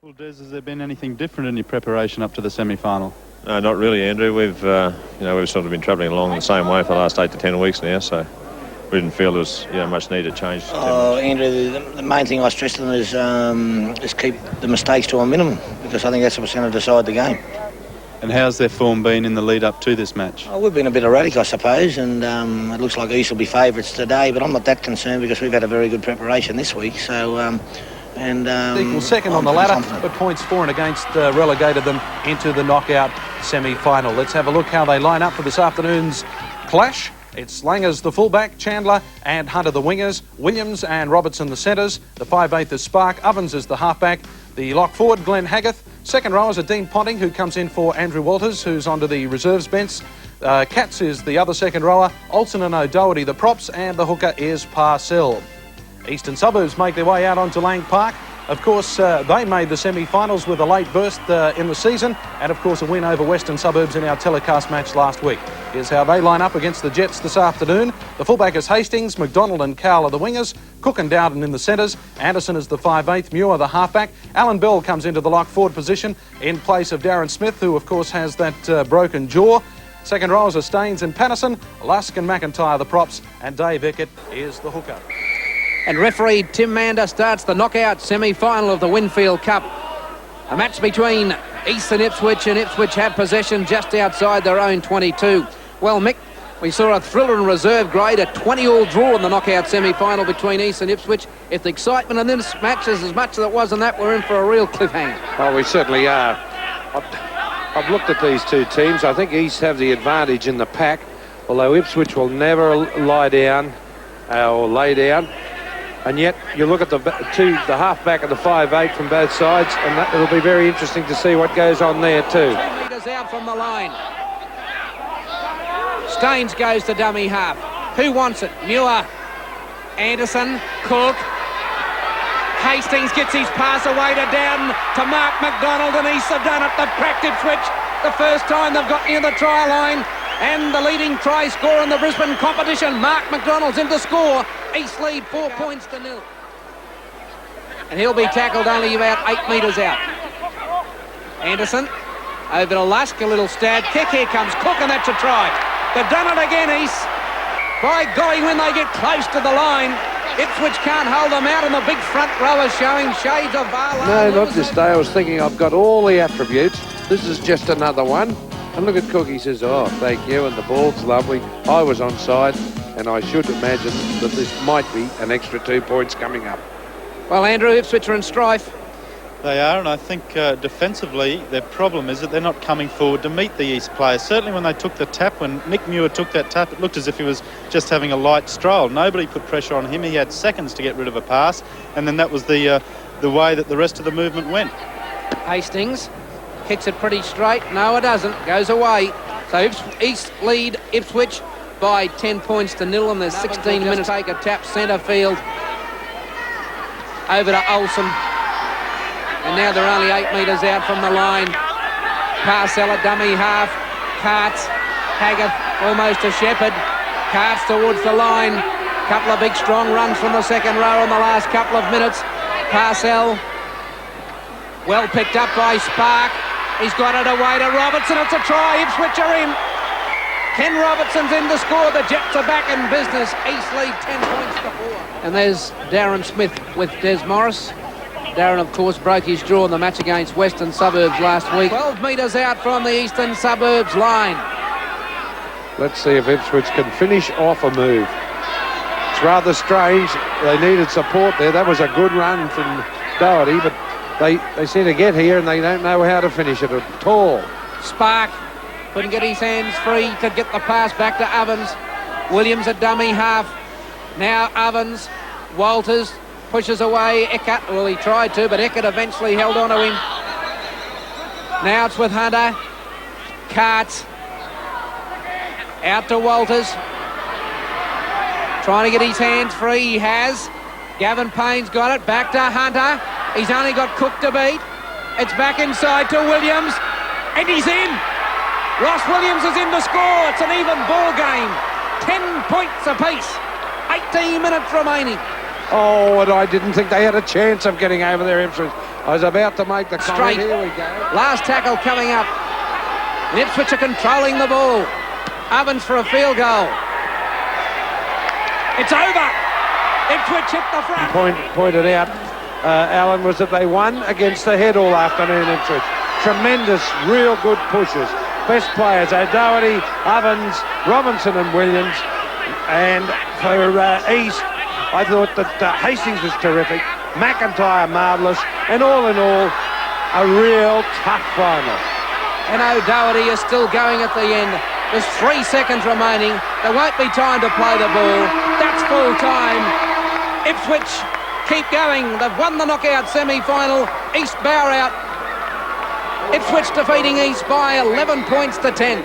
Well, Des, has there been anything different in your preparation up to the semi-final? No, not really, Andrew. We've sort of been travelling along the same way for the last 8 to 10 weeks now, so we didn't feel there was much need to change. Andrew, the main thing I stress to them is keep the mistakes to a minimum, because I think that's what's going to decide the game. And how's their form been in the lead up to this match? We've been a bit erratic, I suppose, and it looks like East will be favourites today, but I'm not that concerned because we've had a very good preparation this week, so... Equal second on the ladder, but points for and against relegated them into the knockout semi-final. Let's have a look how they line up for this afternoon's clash. It's Langers the fullback, Chandler and Hunter the wingers, Williams and Robertson the centres, the 5'8" is Spark, Ovens is the halfback, the lock forward Glenn Haggarth, second rowers are Dean Ponting, who comes in for Andrew Walters, who's onto the reserves bench. Katz is the other second rower, Olsen and O'Doherty the props, and the hooker is Parcell. Eastern Suburbs make their way out onto Lang Park. Of course, they made the semi-finals with a late burst in the season, and of course a win over Western Suburbs in our telecast match last week. Here's how they line up against the Jets this afternoon. The fullback is Hastings, McDonald and Cowell are the wingers, Cook and Dowden in the centres, Anderson is the 5'8", Muir the halfback, Alan Bell comes into the lock forward position in place of Darren Smith, who of course has that broken jaw. Second rows are Staines and Patterson, Lusk and McIntyre the props, and Dave Eckert is the hooker. And referee Tim Mander starts the knockout semi-final of the Winfield Cup. A match between East and Ipswich have possession just outside their own 22. Well, Mick, we saw a thriller in reserve grade, a 20-all draw in the knockout semi-final between East and Ipswich. If the excitement in this match is as much as it was in that, we're in for a real cliffhanger. Well, we certainly are. I've looked at these two teams. I think East have the advantage in the pack, although Ipswich will never lie down or lay down. And yet, you look at the half-back of the 5'8" from both sides, and it'll be very interesting to see what goes on there too. 2 metres out from the line. Staines goes to dummy half. Who wants it? Muir, Anderson, Cook. Hastings gets his pass away to Dowden, to Mark McDonald, and East have done it. They've cracked Ipswich the first time they've got near the try line. And the leading try scorer in the Brisbane competition, Mark McDonald's in to score. East lead 4 points to 0. And he'll be tackled only about 8 metres out. Anderson over to Lusk, a little stab kick. Here comes Cook, and that's a try. They've done it again, East. By golly, when they get close to the line, Ipswich can't hold them out, and the big front rowers showing shades of Barlow. No, not this day. I was thinking I've got all the attributes. This is just another one. And look at Cook, he says, oh, thank you, and the ball's lovely. I was onside, and I should imagine that this might be an extra 2 points coming up. Well, Andrew, Ipswich are in strife. They are, and I think defensively their problem is that they're not coming forward to meet the East players. Certainly when they took the tap, when Nick Muir took that tap, it looked as if he was just having a light stroll. Nobody put pressure on him. He had seconds to get rid of a pass, and then that was the way that the rest of the movement went. Hastings hits it pretty straight. No, it doesn't. Goes away. So East lead Ipswich by 10 points to 0, and there's 16 minutes. Take a tap centre field over to Olsen. And now they're only 8 metres out from the line. Parcell at dummy half. Carts. Haggarth almost to Shepherd. Carts towards the line. Couple of big strong runs from the second row in the last couple of minutes. Parcell well picked up by Spark. He's got it away to Robertson. It's a try. Ipswich are in. Ken Robertson's in to score. The Jets are back in business. East lead 10 points to 4. And there's Darren Smith with Des Morris. Darren, of course, broke his jaw in the match against Western Suburbs last week. 12 metres out from the Eastern Suburbs line. Let's see if Ipswich can finish off a move. It's rather strange. They needed support there. That was a good run from Doherty, but they seem to get here and they don't know how to finish it at all. Spark couldn't get his hands free to get the pass back to Ovens. Williams at dummy half. Now Ovens. Walters pushes away Eckert. Well, he tried to, but Eckert eventually held on to him. Now it's with Hunter. Carts. Out to Walters. Trying to get his hands free. He has. Gavin Payne's got it. Back to Hunter. He's only got Cook to beat. It's back inside to Williams. And he's in. Ross Williams is in to score. It's an even ball game. 10 points apiece. 18 minutes remaining. Oh, and I didn't think they had a chance of getting over there, Ipswich. I was about to make the comment. Straight. Here we go. Last tackle coming up. And Ipswich are controlling the ball. Ovens for a field goal. It's over. Ipswich hit the front. Pointed out, Alan, was that they won against the head all afternoon, Ipswich. Tremendous, real good pushes. Best players, O'Doherty, Ovens, Robinson and Williams. And for East, I thought that Hastings was terrific. McIntyre marvellous. And all in all, a real tough final. And O'Doherty is still going at the end. There's 3 seconds remaining. There won't be time to play the ball. That's full time. Ipswich keep going. They've won the knockout semi-final. East bow out. Ipswich defeating East by 11 points to 10.